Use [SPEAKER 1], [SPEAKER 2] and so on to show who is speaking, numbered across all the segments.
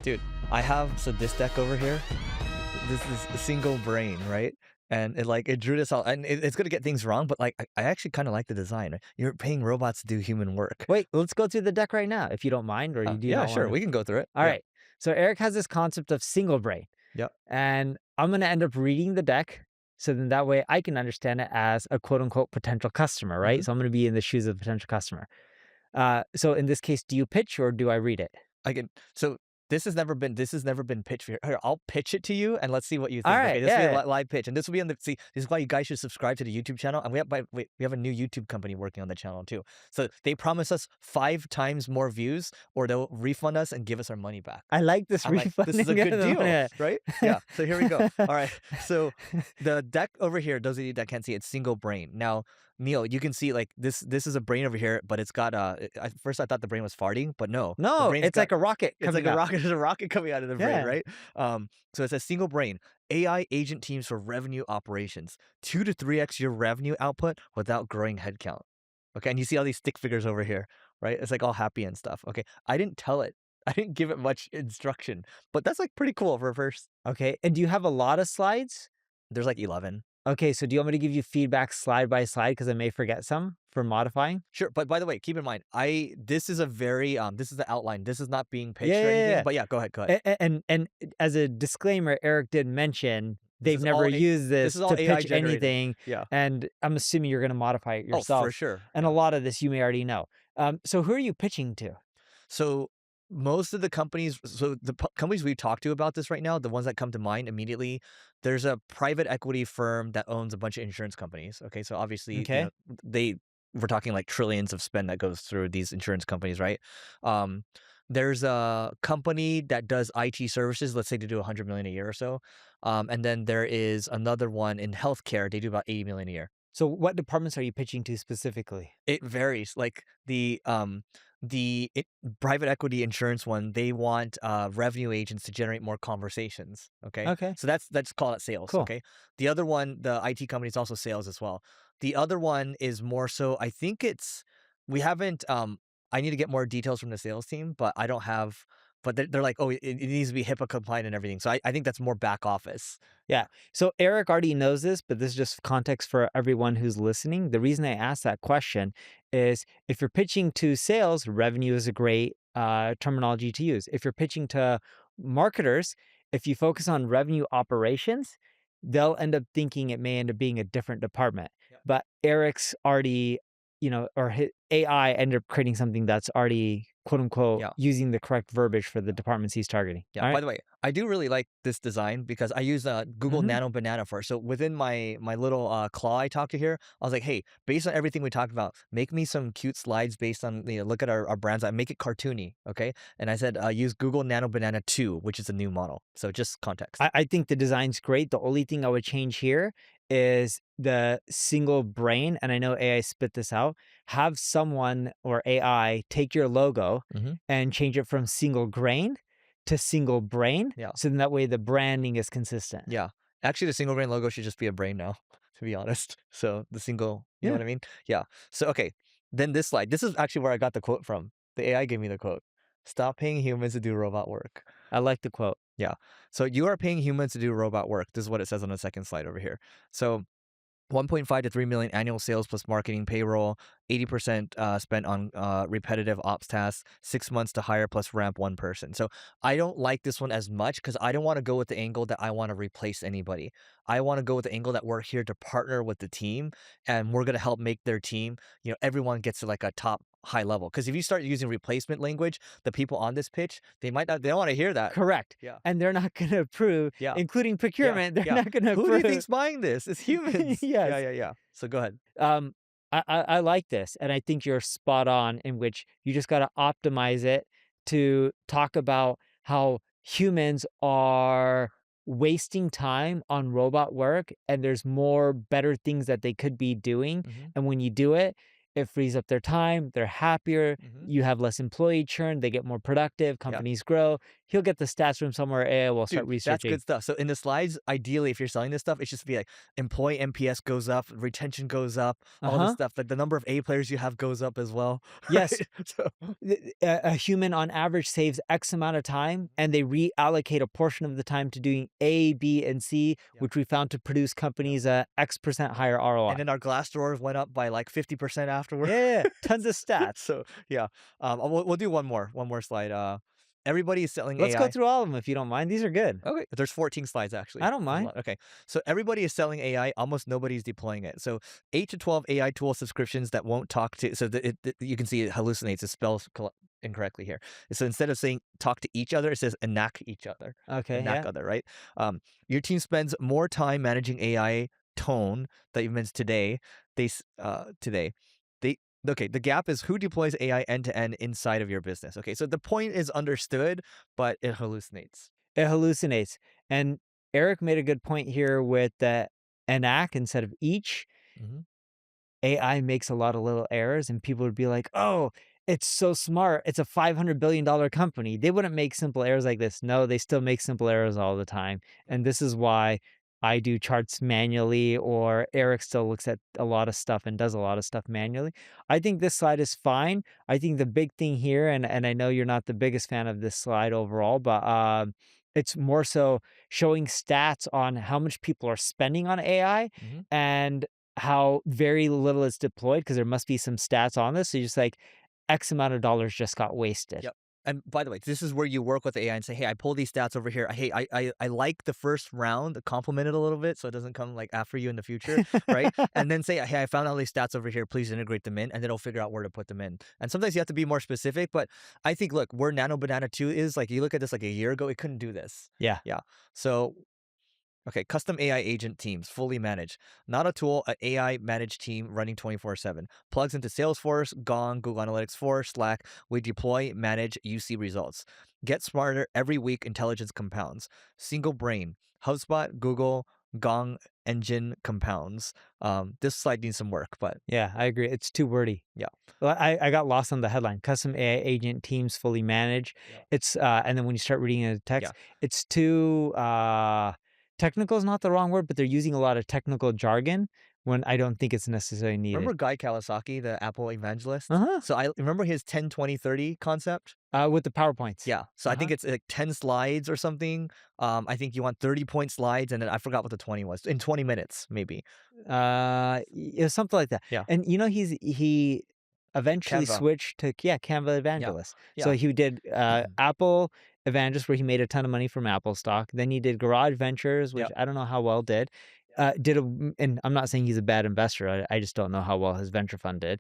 [SPEAKER 1] Dude, I have so this deck over here. This is a single brain, right? And it drew this out, and it's gonna get things wrong, but like I actually kind of like the design. Right? You're paying robots to do human work.
[SPEAKER 2] Wait, let's go through the deck right now, if you don't mind, or you do
[SPEAKER 1] Yeah,
[SPEAKER 2] not
[SPEAKER 1] sure,
[SPEAKER 2] want to.
[SPEAKER 1] we can go through it.
[SPEAKER 2] All
[SPEAKER 1] Yeah,
[SPEAKER 2] right. So Eric has this concept of single brain,
[SPEAKER 1] yeah.
[SPEAKER 2] and I'm going to end up reading the deck. So then that way I can understand it as a quote unquote potential customer,
[SPEAKER 1] hmm
[SPEAKER 2] right? So I'm going to be in the shoes of a potential customer. So in this case, do you pitch or do I read it?
[SPEAKER 1] I can. So this has never been pitched here. Here, I'll pitch it to you, and let's see what you
[SPEAKER 2] All
[SPEAKER 1] think. Okay,
[SPEAKER 2] right.
[SPEAKER 1] this will be a
[SPEAKER 2] Yeah.
[SPEAKER 1] live pitch, and this will be on the. See, this is why you guys should subscribe to the YouTube channel. And we have a new YouTube company working on the channel too. So they promise us 5 times more views, or they'll refund us and give us our money back.
[SPEAKER 2] I like this
[SPEAKER 1] I'm like, this is
[SPEAKER 2] refunding
[SPEAKER 1] a
[SPEAKER 2] of
[SPEAKER 1] good
[SPEAKER 2] the
[SPEAKER 1] deal, right? Yeah. So here we go.
[SPEAKER 2] money.
[SPEAKER 1] All right. So the deck over here, those of you that can't see, it's single brain. Now, Neil, you can see like this. This is a brain over here, but it's got at first I thought the brain was farting, but no, the
[SPEAKER 2] No,
[SPEAKER 1] brain's
[SPEAKER 2] it's
[SPEAKER 1] got
[SPEAKER 2] like a rocket
[SPEAKER 1] it's like
[SPEAKER 2] coming
[SPEAKER 1] a
[SPEAKER 2] up.
[SPEAKER 1] rocket. There's a rocket coming out of the brain,
[SPEAKER 2] Yeah.
[SPEAKER 1] right? So it's a single brain. AI agent teams for revenue operations, 2 to 3x your revenue output without growing headcount. Okay, and you see all these stick figures over here, right? It's like all happy and stuff. Okay, I didn't tell it. I didn't give it much instruction, but that's like pretty cool for a first.
[SPEAKER 2] Okay. And do you have a lot of slides?
[SPEAKER 1] There's like 11.
[SPEAKER 2] Okay, so do you want me to give you feedback slide by slide because I may forget some for modifying?
[SPEAKER 1] Sure, but by the way, keep in mind, this is a very this is the outline. This is not being
[SPEAKER 2] Yeah,
[SPEAKER 1] pitched or
[SPEAKER 2] yeah,
[SPEAKER 1] anything.
[SPEAKER 2] yeah.
[SPEAKER 1] But yeah, go ahead, go ahead.
[SPEAKER 2] And as a disclaimer, Eric did mention
[SPEAKER 1] This
[SPEAKER 2] they've
[SPEAKER 1] is
[SPEAKER 2] never
[SPEAKER 1] all
[SPEAKER 2] used
[SPEAKER 1] this
[SPEAKER 2] this
[SPEAKER 1] is all
[SPEAKER 2] to
[SPEAKER 1] AI
[SPEAKER 2] pitch
[SPEAKER 1] generated.
[SPEAKER 2] anything,
[SPEAKER 1] Yeah.
[SPEAKER 2] and I'm assuming you're going to modify it
[SPEAKER 1] Oh, for
[SPEAKER 2] yourself.
[SPEAKER 1] sure.
[SPEAKER 2] And a
[SPEAKER 1] Yeah.
[SPEAKER 2] lot of this you may already know. So who are you pitching to?
[SPEAKER 1] So most of the companies, so the companies we've talked to about this right now, the ones that come to mind immediately, there's a private equity firm that owns a bunch of insurance companies. Okay, so obviously,
[SPEAKER 2] Okay.
[SPEAKER 1] they we're talking like trillions of spend that goes through these insurance companies, right? Um, there's a company that does IT services. Let's say they do 100 million a year or so, and then there is another one in healthcare. They do about 80 million a year.
[SPEAKER 2] So what departments are you pitching to specifically?
[SPEAKER 1] It varies. Like the private equity insurance one, they want revenue agents to generate more conversations. Okay,
[SPEAKER 2] Okay,
[SPEAKER 1] so that's call it sales.
[SPEAKER 2] cool.
[SPEAKER 1] Okay, the other one, the IT company, is also sales as well. The other one is more so. I think it's we haven't. I need to get more details from the sales team, but I don't have. But they're like, oh, it needs to be HIPAA compliant and everything. So I think that's more back office.
[SPEAKER 2] Yeah. So Eric already knows this, but this is just context for everyone who's listening. The reason I asked that question is if you're pitching to sales, revenue is a great terminology to use. If you're pitching to marketers, if you focus on revenue operations, they'll end up thinking it may end up being a different department.
[SPEAKER 1] Yeah.
[SPEAKER 2] But Eric's already, or his AI ended up creating something that's already quote unquote
[SPEAKER 1] Yeah.
[SPEAKER 2] using the correct verbiage for the departments he's targeting.
[SPEAKER 1] Yeah,
[SPEAKER 2] All
[SPEAKER 1] by
[SPEAKER 2] right.
[SPEAKER 1] the way, I do really like this design because I use Google
[SPEAKER 2] Mm-hmm.
[SPEAKER 1] Nano Banana for it. So within my little claw I talked to here, I was like, hey, based on everything we talked about, make me some cute slides based on look at our brands. I make it cartoony, okay? And I said use Google Nano Banana 2, which is a new model. So just context.
[SPEAKER 2] I think the design's great. The only thing I would change here is the single brain, and I know AI spit this out. Have someone or AI take your logo
[SPEAKER 1] hmm
[SPEAKER 2] and change it from single grain to single brain,
[SPEAKER 1] Yeah,
[SPEAKER 2] so then that way the branding is consistent.
[SPEAKER 1] yeah. Actually, the single brain logo should just be a brain now, to be honest. So the single, you know
[SPEAKER 2] Yeah,
[SPEAKER 1] what I mean? Yeah. So okay, then this slide. This is actually where I got the quote from. The AI gave me the quote. Stop paying humans to do robot work.
[SPEAKER 2] I like the quote.
[SPEAKER 1] Yeah. So you are paying humans to do robot work. This is what it says on the second slide over here. So 1.5 to 3 million annual sales plus marketing payroll, 80% spent on repetitive ops tasks, 6 months to hire plus ramp one person. So I don't like this one as much because I don't want to go with the angle that I want to replace anybody. I want to go with the angle that we're here to partner with the team and we're going to help make their team, everyone gets to like a top high level. Because if you start using replacement language, the people on this pitch, they don't want to hear that.
[SPEAKER 2] Correct.
[SPEAKER 1] Yeah.
[SPEAKER 2] And they're not going to approve,
[SPEAKER 1] Yeah.
[SPEAKER 2] including
[SPEAKER 1] Yeah,
[SPEAKER 2] procurement. They're
[SPEAKER 1] yeah.
[SPEAKER 2] not going to
[SPEAKER 1] Who do you
[SPEAKER 2] approve.
[SPEAKER 1] think's buying this? It's humans. Yeah,
[SPEAKER 2] Yes.
[SPEAKER 1] yeah, yeah. So go ahead.
[SPEAKER 2] Um, I like this, and I think you're spot on in which you just got to optimize it to talk about how humans are wasting time on robot work, and there's more better things that they could be doing.
[SPEAKER 1] Mhm.
[SPEAKER 2] And when you do it, it frees up their time, they're happier,
[SPEAKER 1] Mhm.
[SPEAKER 2] you have less employee churn, they get more productive,
[SPEAKER 1] Yeah.
[SPEAKER 2] companies grow. He'll get the stats from somewhere, AI will start
[SPEAKER 1] Dude, that's
[SPEAKER 2] researching.
[SPEAKER 1] good stuff. So in the slides, ideally, if you're selling this stuff, it should be like employee NPS goes up, retention goes up, all this
[SPEAKER 2] Uh-huh.
[SPEAKER 1] stuff. Like the number of A players you have goes up as well,
[SPEAKER 2] Yes,
[SPEAKER 1] right? So
[SPEAKER 2] a human on average saves X amount of time and they reallocate a portion of the time to doing A, B, and C,
[SPEAKER 1] yep,
[SPEAKER 2] which we found to produce
[SPEAKER 1] yep.
[SPEAKER 2] companies X% higher ROI.
[SPEAKER 1] And then our Glassdoor went up by like 50% afterwards.
[SPEAKER 2] Yeah, tons of stats.
[SPEAKER 1] So yeah, we'll do one more slide. Everybody is selling
[SPEAKER 2] Let's go
[SPEAKER 1] AI.
[SPEAKER 2] through all of them if you don't mind. These are good.
[SPEAKER 1] Okay, there's 14 slides
[SPEAKER 2] I
[SPEAKER 1] actually.
[SPEAKER 2] don't
[SPEAKER 1] There's a
[SPEAKER 2] mind.
[SPEAKER 1] lot. Okay, so everybody is selling AI. Almost nobody's deploying it. So 8 to 12 AI tool subscriptions that won't talk to. So you can see it hallucinates. It spells incorrectly here. So instead of saying talk to each other, it says enact each other,
[SPEAKER 2] Okay,
[SPEAKER 1] enact
[SPEAKER 2] yeah.
[SPEAKER 1] other. Right. Your team spends more time managing AI tone that you mentioned today. Today, they okay. The gap is who deploys AI end to end inside of your business. Okay, so the point is understood, but it hallucinates.
[SPEAKER 2] It hallucinates. And Eric made a good point here with the enact instead of each.
[SPEAKER 1] Mhm.
[SPEAKER 2] AI makes a lot of little errors, and people would be like, "Oh, it's so smart. It's a $500 billion company. They wouldn't make simple errors like this." No, they still make simple errors all the time. And this is why I do charts manually, or Eric still looks at a lot of stuff and does a lot of stuff manually. I think this slide is fine. I think the big thing here, and I know you're not the biggest fan of this slide overall, but it's more so showing stats on how much people are spending on AI
[SPEAKER 1] Mhm.
[SPEAKER 2] and how very little is deployed, because there must be some stats on this. So you're just like, X amount of dollars just got wasted.
[SPEAKER 1] Yep. And by the way, this is where you work with AI and say, "Hey, I pulled these stats over here. Hey, I like the first round, compliment it a little bit so it doesn't come like after you in the future, right?" And then say, "Hey, I found all these stats over here. Please integrate them in," and then it'll figure out where to put them in. And sometimes you have to be more specific, but I think look, where Nano Banana 2 is, like you look at this like a year ago, it couldn't do this.
[SPEAKER 2] Yeah.
[SPEAKER 1] Yeah. So okay, custom AI agent teams, fully managed. Not a tool, an AI managed team running 24/7. Plugs into Salesforce, Gong, Google Analytics 4, Slack. We deploy, manage, you see results. Get smarter every week, intelligence compounds. Single brain. HubSpot, Google, Gong engine compounds. This slide needs some work, but
[SPEAKER 2] Yeah, I agree. It's too wordy.
[SPEAKER 1] yeah.
[SPEAKER 2] Well, I got lost on the headline. Custom AI agent teams fully managed.
[SPEAKER 1] Yeah.
[SPEAKER 2] It's and then when you start reading the
[SPEAKER 1] Yeah.
[SPEAKER 2] text, it's too technical is not the wrong word, but they're using a lot of technical jargon when I don't think it's necessarily needed.
[SPEAKER 1] Remember Guy Kawasaki, the Apple evangelist?
[SPEAKER 2] Uh-huh.
[SPEAKER 1] So I remember his 10-20-30 concept.
[SPEAKER 2] With the PowerPoints.
[SPEAKER 1] Yeah, so I
[SPEAKER 2] Uh-huh.
[SPEAKER 1] think it's like 10 slides or something. I think you want 30-point slides, and then I forgot what the 20 was. In 20 minutes, maybe.
[SPEAKER 2] Yeah, something like that.
[SPEAKER 1] Yeah,
[SPEAKER 2] And he eventually
[SPEAKER 1] Canva.
[SPEAKER 2] switched to, yeah, Canva
[SPEAKER 1] Yeah,
[SPEAKER 2] Evangelist. So
[SPEAKER 1] yeah.
[SPEAKER 2] he did Apple Evangelist, where he made a ton of money from Apple stock. Then he did Garage Ventures, which
[SPEAKER 1] Yep.
[SPEAKER 2] I don't know how well did. And I'm not saying he's a bad investor. I just don't know how well his venture fund did.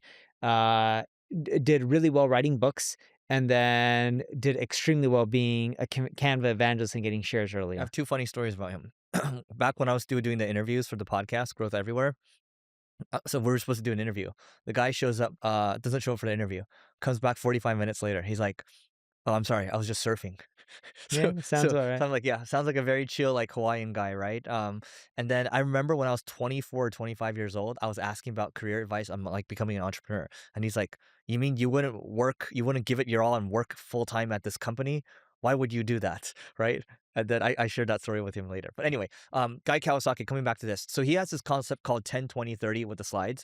[SPEAKER 2] Did really well writing books, and then did extremely well being a Canva evangelist and getting shares early
[SPEAKER 1] I
[SPEAKER 2] on.
[SPEAKER 1] have two funny stories about him. Back when I was still doing the interviews for the podcast, Growth Everywhere, so we were supposed to do an interview. The guy shows up, doesn't show up for the interview, comes back 45 minutes later. He's like, "Oh, I'm sorry, I was just surfing."
[SPEAKER 2] Yeah,
[SPEAKER 1] So
[SPEAKER 2] sounds
[SPEAKER 1] so
[SPEAKER 2] about
[SPEAKER 1] so
[SPEAKER 2] right.
[SPEAKER 1] I'm like, "Yeah, sounds like a very chill, like, Hawaiian guy, right?" And then I remember when I was 24 or 25 years old, I was asking about career advice on, like, becoming an entrepreneur, and he's like, "You mean you wouldn't give it your all and work full-time at this company? Why would you do that?" Right? And then I shared that story with him later. But anyway, Guy Kawasaki, coming back to this. So he has this concept called 10-20-30 with the slides.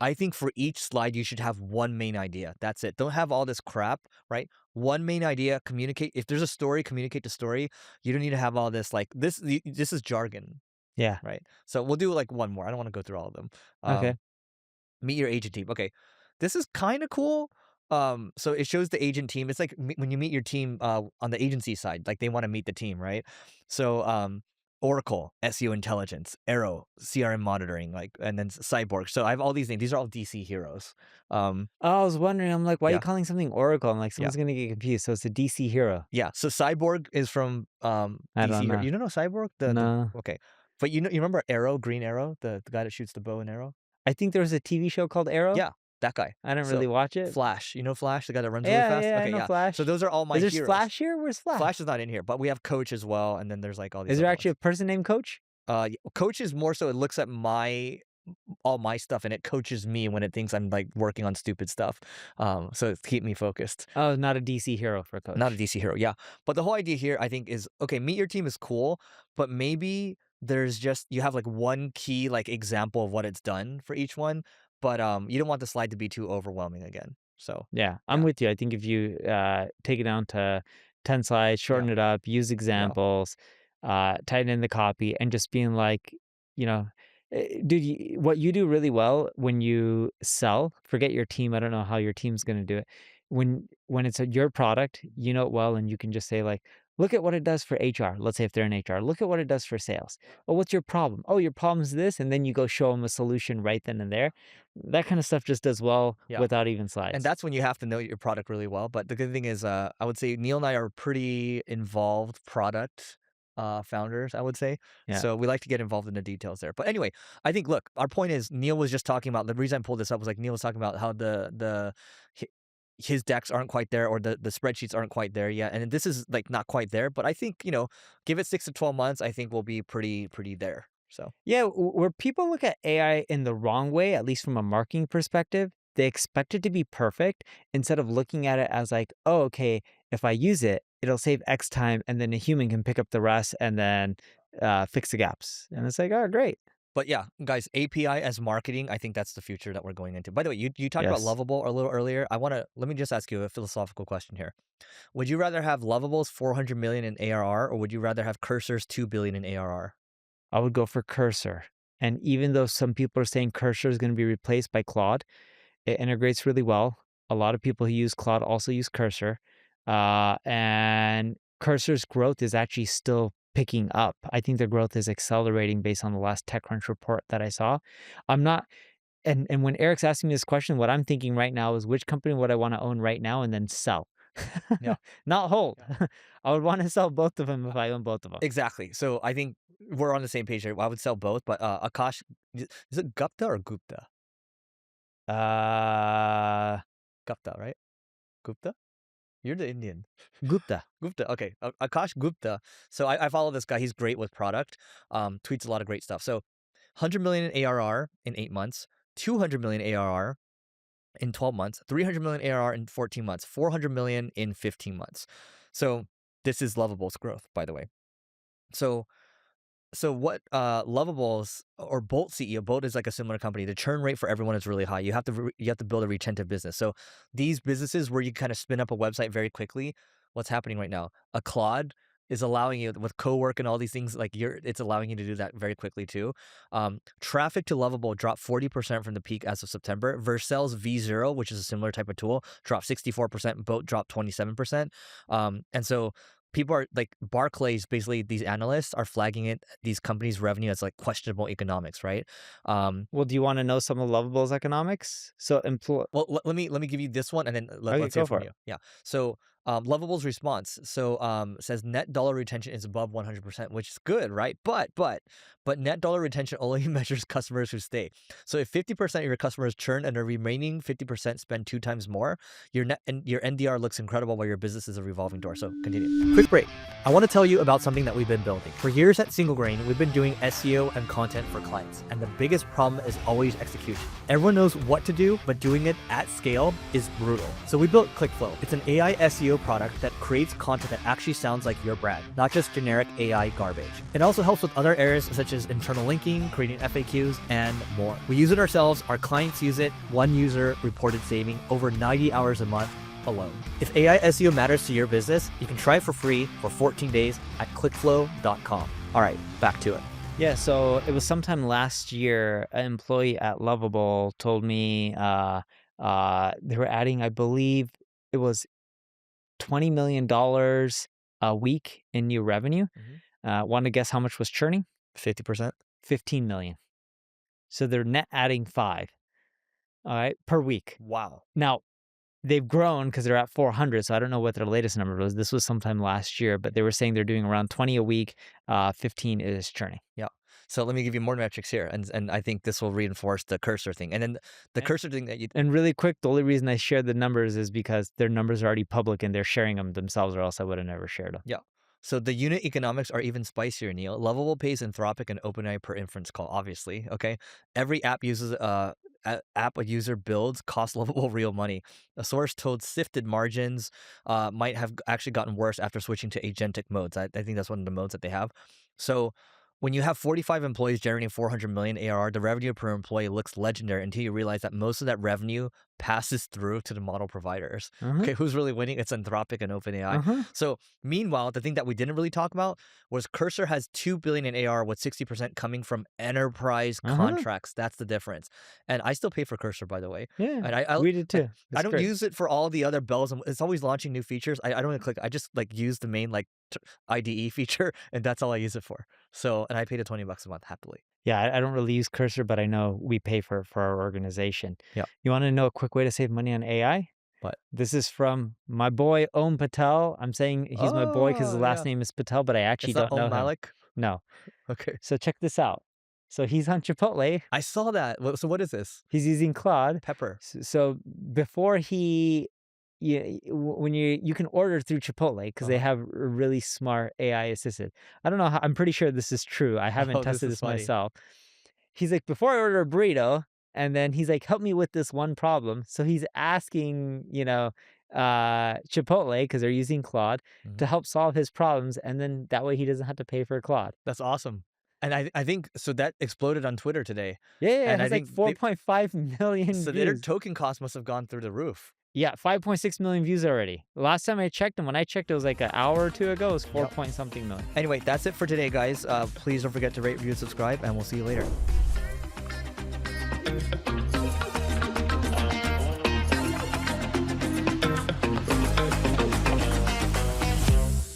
[SPEAKER 1] I think for each slide, you should have one main idea. That's it. Don't have all this crap, right? One main idea, communicate. If there's a story, communicate the story. You don't need to have all this like this. This is jargon,
[SPEAKER 2] Yeah.
[SPEAKER 1] right? So we'll do like one more. I don't want to go through all of them.
[SPEAKER 2] Okay.
[SPEAKER 1] Meet your agent team. Okay, this is kind of cool. So it shows the agent team. It's like when you meet your team on the agency side, like they want to meet the team, right? So Oracle, SEO intelligence, Arrow, CRM monitoring, like, and then Cyborg. So I have all these names. These are all DC heroes. Um,
[SPEAKER 2] Oh, I was wondering, I'm like, why are you
[SPEAKER 1] yeah,
[SPEAKER 2] calling something Oracle? I'm like,
[SPEAKER 1] yeah,
[SPEAKER 2] someone's gonna get confused. So it's a DC hero.
[SPEAKER 1] yeah. So Cyborg is from
[SPEAKER 2] I
[SPEAKER 1] DC
[SPEAKER 2] don't
[SPEAKER 1] hero.
[SPEAKER 2] know.
[SPEAKER 1] You don't know Cyborg? The
[SPEAKER 2] No.
[SPEAKER 1] okay, but you remember Arrow, Green Arrow, the guy that shoots the bow and arrow?
[SPEAKER 2] I think there was a TV show called Arrow.
[SPEAKER 1] Yeah, that guy.
[SPEAKER 2] I didn't
[SPEAKER 1] So
[SPEAKER 2] really watch it.
[SPEAKER 1] Flash, Flash, the guy that runs really
[SPEAKER 2] Yeah,
[SPEAKER 1] fast?
[SPEAKER 2] yeah, I
[SPEAKER 1] Okay,
[SPEAKER 2] know
[SPEAKER 1] yeah. So
[SPEAKER 2] Flash.
[SPEAKER 1] those are all my
[SPEAKER 2] Is there
[SPEAKER 1] heroes.
[SPEAKER 2] Flash here? Where's Flash?
[SPEAKER 1] Flash is not in here, but we have Coach as well, and then there's like all these
[SPEAKER 2] Is there
[SPEAKER 1] other
[SPEAKER 2] actually
[SPEAKER 1] ones.
[SPEAKER 2] a person named Coach?
[SPEAKER 1] Coach is more so it looks at my all my stuff, and it coaches me when it thinks I'm like working on stupid stuff. So it's keep me focused.
[SPEAKER 2] Oh, not a DC hero for a
[SPEAKER 1] Not a
[SPEAKER 2] coach.
[SPEAKER 1] DC hero, yeah. But the whole idea here, I think, is okay. Meet your team is cool, but maybe there's just you have like one key like example of what it's done for each one, but you don't want the slide to be too overwhelming again. So
[SPEAKER 2] Yeah, I'm
[SPEAKER 1] yeah,
[SPEAKER 2] with you. I think if you take it down to 10 slides,
[SPEAKER 1] yeah,
[SPEAKER 2] shorten it up, use
[SPEAKER 1] yeah,
[SPEAKER 2] examples, tighten in the copy, and just being like, you know, dude, what you do really well when you sell, forget your team. I don't know how your team's going to do it. When it's your product, you know it well, and you can just say like, look at what it does for HR. Let's say if they're in HR, look at what it does for sales. Oh, what's your problem? Oh, your problem is this, and then you go show them a solution right then and there. That kind of stuff just does well
[SPEAKER 1] yeah.
[SPEAKER 2] without even
[SPEAKER 1] And
[SPEAKER 2] slides.
[SPEAKER 1] that's when you have to know your product really well. But the good thing is, I would say Neil and I are pretty involved product founders, I would say.
[SPEAKER 2] Yeah.
[SPEAKER 1] So we like to get involved in the details there. But anyway, I think look, our point is Neil was just talking about the reason I pulled this up was like Neil was talking about how hi- his decks aren't quite there or the spreadsheets aren't quite there yet. And this is like not quite there, but I think, give it 6 to 12 months, I think we'll be pretty there. So
[SPEAKER 2] Yeah, where people look at AI in the wrong way, at least from a marketing perspective, they expect it to be perfect instead of looking at it as like, oh, okay, if I use it, it'll save X time, and then a human can pick up the rest and then fix the gaps. And it's like, oh, great.
[SPEAKER 1] but yeah, guys, API as marketing, I think that's the future that we're going into. By the way, you talked about
[SPEAKER 2] Yes,
[SPEAKER 1] Lovable a little earlier. Let me just ask you a philosophical question here. Would you rather have Lovable's 400 million in ARR, or would you rather have Cursor's 2 billion in ARR?
[SPEAKER 2] I would go for Cursor. And even though some people are saying Cursor is going to be replaced by Claude, it integrates really well. A lot of people who use Claude also use Cursor. And Cursor's growth is actually still picking up. I think the growth is accelerating based on the last TechCrunch report that I saw. I'm not and when Eric's asking me this question, what I'm thinking right now is which company would I want to own right now and then sell?
[SPEAKER 1] Yeah,
[SPEAKER 2] Not hold.
[SPEAKER 1] yeah,
[SPEAKER 2] I would want to sell both of them if I own both of them.
[SPEAKER 1] exactly. So I think we're on the same page here. I would sell both, but Akash, is it Gupta or Gupta?
[SPEAKER 2] Uh,
[SPEAKER 1] Gupta, right? Gupta? You're the Indian.
[SPEAKER 2] Gupta.
[SPEAKER 1] Gupta. Okay, Akash Gupta. So I follow this guy. He's great with product. Tweets a lot of great stuff. So 100 million in ARR in 8 months, 200 million ARR in 12 months, 300 million ARR in 14 months, 400 million in 15 months. So this is Lovable's growth, by the way. So what Lovable's or Bolt CEO, Bolt is like a similar company. The churn rate for everyone is really high. You have to build a retentive business. So these businesses where you kind of spin up a website very quickly, what's happening right now? A Claude is allowing you with co-work and all these things like it's allowing you to do that very quickly too. Traffic to Lovable dropped 40% from the peak as of September. Vercel's V0, which is a similar type of tool, dropped 64%. Boat dropped 27%. And so people are like Barclays, basically these analysts are flagging these companies' revenue as like questionable economics, right? Um,
[SPEAKER 2] Well, do you want to know some of Lovable's economics? So employ.
[SPEAKER 1] well, let me give you this one, and then
[SPEAKER 2] Okay,
[SPEAKER 1] let's hear
[SPEAKER 2] go
[SPEAKER 1] from
[SPEAKER 2] for it.
[SPEAKER 1] you. Yeah. So Lovable's response says net dollar retention is above 100%, which is good, right? But net dollar retention only measures customers who stay. So if 50% of your customers churn and the remaining 50% spend 2 times more, your NDR looks incredible while your business is a revolving door. So continue. Quick break. I want to tell you about something that we've been building. For years at Single Grain, we've been doing SEO and content for clients, and the biggest problem is always execution. Everyone knows what to do, but doing it at scale is brutal. So we built ClickFlow. It's an AI SEO product that creates content that actually sounds like your brand, not just generic AI garbage. It also helps with other areas such as internal linking, creating FAQs, and more. We use it ourselves, our clients use it. One user reported saving over 90 hours a month alone. If AI SEO matters to your business, you can try it for free for 14 days at clickflow.com. All right, back to it.
[SPEAKER 2] Yeah, so it was sometime last year, an employee at Lovable told me they were adding, I believe it was $20 million a week in new revenue. Want to guess how much was churning?
[SPEAKER 1] 50%?
[SPEAKER 2] 15 million. So they're net adding five, all right, per week.
[SPEAKER 1] Wow.
[SPEAKER 2] Now, they've grown because they're at 400, so I don't know what their latest number was. This was sometime last year, but they were saying they're doing around 20 a week. 15 is churning.
[SPEAKER 1] Yeah. So let me give you more metrics here, and I think this will reinforce the cursor thing. And then the
[SPEAKER 2] And
[SPEAKER 1] cursor thing that you
[SPEAKER 2] and really quick, the only reason I shared the numbers is because their numbers are already public and they're sharing them themselves, or else I would have never shared them.
[SPEAKER 1] yeah. So the unit economics are even spicier, Neil. Lovable pays Anthropic and OpenAI per inference call, obviously. Okay. Every app uses app a user builds cost Lovable real money. A source told sifted margins might have actually gotten worse after switching to agentic modes. I think that's one of the modes that they have. So when you have 45 employees generating 400 million ARR, the revenue per employee looks legendary until you realize that most of that revenue passes through to the model providers.
[SPEAKER 2] Uh-huh.
[SPEAKER 1] Okay, who's really winning? It's Anthropic and OpenAI.
[SPEAKER 2] Uh-huh.
[SPEAKER 1] So meanwhile, the thing that we didn't really talk about was Cursor has 2 billion in ARR with 60% coming from enterprise
[SPEAKER 2] Uh-huh.
[SPEAKER 1] contracts. That's the difference. And I still pay for Cursor, by the way.
[SPEAKER 2] Yeah.
[SPEAKER 1] And I
[SPEAKER 2] We did
[SPEAKER 1] I,
[SPEAKER 2] too.
[SPEAKER 1] I
[SPEAKER 2] It's
[SPEAKER 1] don't
[SPEAKER 2] great.
[SPEAKER 1] use it for all the other bells and it's always launching new features. I don't even click. I just like use the main like IDE feature and that's all I use it for. So, and I paid it $20 a month happily.
[SPEAKER 2] Yeah, I don't really use Cursor, but I know we pay for our organization.
[SPEAKER 1] Yeah.
[SPEAKER 2] You want to know a quick way to save money on AI?
[SPEAKER 1] But
[SPEAKER 2] This is from my boy Om Patel. I'm saying he's my boy because his
[SPEAKER 1] oh
[SPEAKER 2] last
[SPEAKER 1] yeah,
[SPEAKER 2] name is Patel, but I actually
[SPEAKER 1] it's not
[SPEAKER 2] don't
[SPEAKER 1] Om
[SPEAKER 2] know him.
[SPEAKER 1] Malik.
[SPEAKER 2] No.
[SPEAKER 1] Okay,
[SPEAKER 2] So check this out. So he's on Chipotle.
[SPEAKER 1] I saw that. So what is this?
[SPEAKER 2] He's using Claude.
[SPEAKER 1] Pepper.
[SPEAKER 2] So before he, when you can order through Chipotle because they
[SPEAKER 1] Uh-huh.
[SPEAKER 2] have a really smart AI assistant. I don't know how. I'm pretty sure this is true. I haven't
[SPEAKER 1] Oh, this
[SPEAKER 2] tested
[SPEAKER 1] is
[SPEAKER 2] this
[SPEAKER 1] funny.
[SPEAKER 2] myself. He's like, before I order a burrito, and then he's like, help me with this one problem. So he's asking, Chipotle because they're using Claude to
[SPEAKER 1] Mhm.
[SPEAKER 2] help solve his problems, and then that way he doesn't have to pay for Claude.
[SPEAKER 1] That's awesome. And I think so that exploded on Twitter today.
[SPEAKER 2] Yeah, yeah, it
[SPEAKER 1] And I
[SPEAKER 2] has like
[SPEAKER 1] think they
[SPEAKER 2] 4.5 million
[SPEAKER 1] so their
[SPEAKER 2] views.
[SPEAKER 1] token cost must have gone through the roof.
[SPEAKER 2] Yeah, 5.6 million views already. Last time I checked, and when I checked, it was like an hour or two ago. It was 4
[SPEAKER 1] Yep.
[SPEAKER 2] point something million.
[SPEAKER 1] Anyway, that's it for today, guys. Please don't forget to rate, review, subscribe, and we'll see you later.